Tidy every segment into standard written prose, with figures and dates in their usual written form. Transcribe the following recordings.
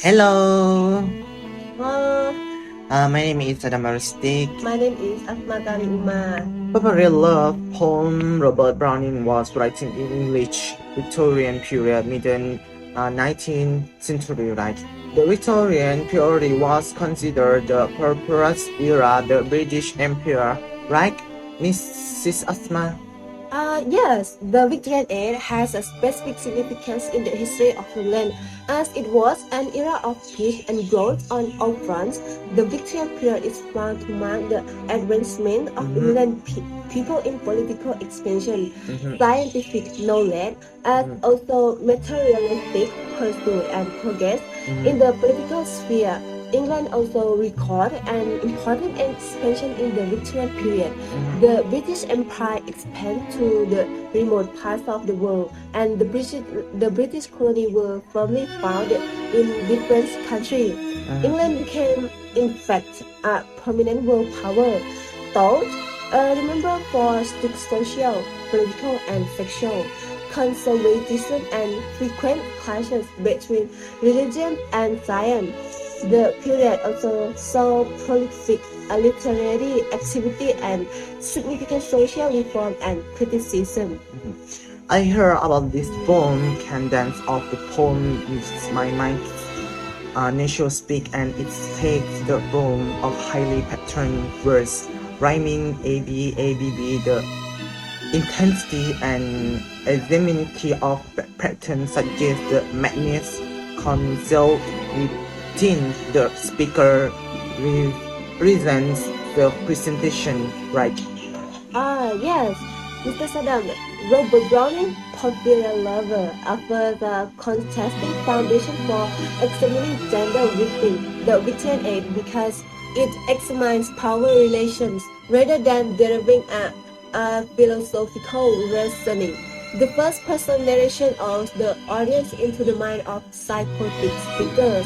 Hello, Hello, my name is Adam Aristik. my name is Asmatari Uma. Porphyria love poem Robert Browning was writing in English Victorian period, middle 19th century, right? The Victorian period was considered the purpose era, the British Empire, right, Mrs. Asma? Yes, the Victorian age has a specific significance in the history of England, as it was an era of peace and growth on all fronts. The Victorian period is found to mark the advancement of England people in political expansion, scientific knowledge, as also materialistic pursuit and progress in the political sphere. England also recorded an important expansion in the Victorian period. The British Empire expanded to the remote parts of the world, and the British colony were firmly founded in different countries. England became, in fact, a prominent world power, though remember for strict social, political, and sexual conservatism and frequent clashes between religion and science. The period also saw prolific literary activity and significant social reform and criticism. I heard about this poem, cadence of the poem is my mind natural speak, and it takes the form of highly patterned words, rhyming ABABB. The intensity and asymmetry of pattern suggests the madness concealed within the speaker reasons the presentation, right? Yes, Mr. Saddam, Robert Browning, Porphyria lover, offers a contrasting foundation for examining gender within the Victorian age because it examines power relations rather than deriving a philosophical reasoning. The first person narration of the audience into the mind of psychotic speakers.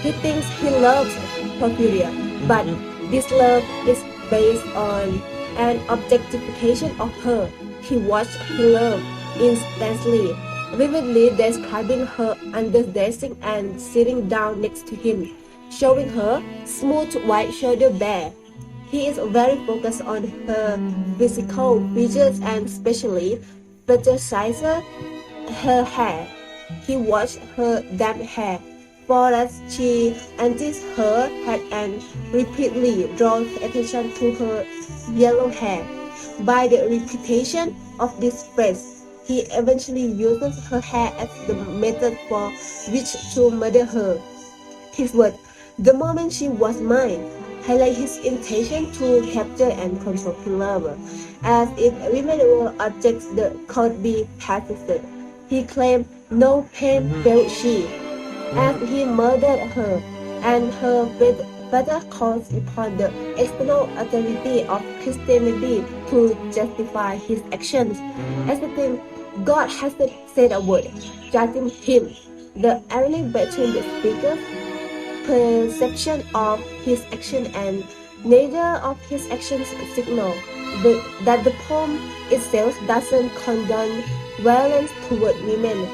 He thinks he loves Porphyria, but this love is based on an objectification of her. He watched her love instantly, vividly describing her undressing and sitting down next to him, showing her smooth white shoulder bare. He is very focused on her physical features and especially criticizes her hair. He watched her damp hair, for as she unties her head and repeatedly draws attention to her yellow hair. By the repetition of this phrase, he eventually uses her hair as the method for which to murder her. His word, the moment she was mine, highlight his intention to capture and control his lover. As if women were objects that could be possessed, he claimed no pain felt she, as he murdered her, and her father calls upon the external authority of Christianity to justify his actions. As the thing, God hasn't said a word, judging him. The irony between the speaker's perception of his action and neither of his actions signal that the poem itself doesn't condone violence toward women.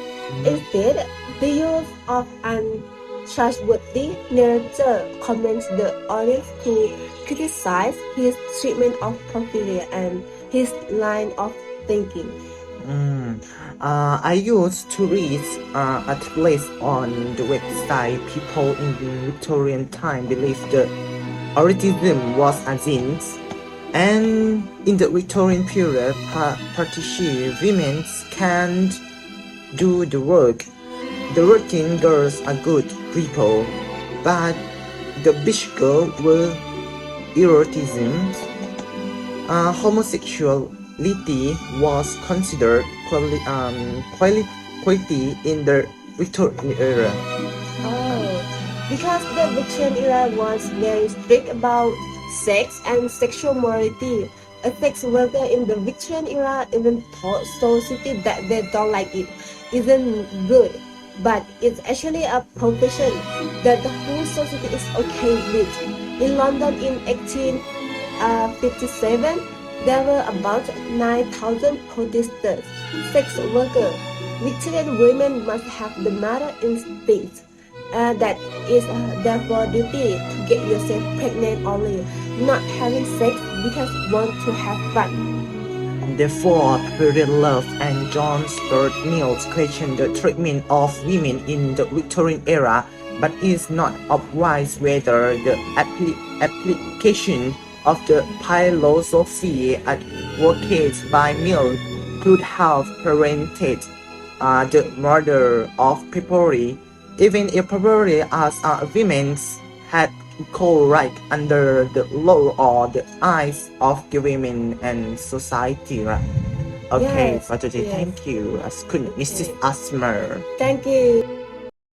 Instead, the use of untrustworthy narrator commands the audience to criticize his treatment of Porphyria and his line of thinking. I used to read articles on the website. People in the Victorian time believed the Orientism was a sin, and in the Victorian period, partition women can't do the work. The working girls are good people, but the beach girls were erotism. Homosexuality was considered quality in the Victorian era. Because the Victorian era was very strict about sex and sexual morality. A sex worker in the Victorian era even told society that they don't like it isn't good, but it's actually a profession that the whole society is okay with. In London in 1857, there were about 9,000 protesters, sex workers. Victorian women must have the mother instinct. that is therefore duty to get yourself pregnant only, not having sex because want to have fun. And therefore, Porphyria Love and John Stuart Mill questioned the treatment of women in the Victorian era, but is not obvious whether the application of the philosophy advocated by Mill could have prevented the murder of Porphyria, even if Porphyria as women had equal right under the law or the eyes of the women and society, right? Okay, Yes, for today, yes. thank you. As Mrs. Okay. Asmer. Thank you.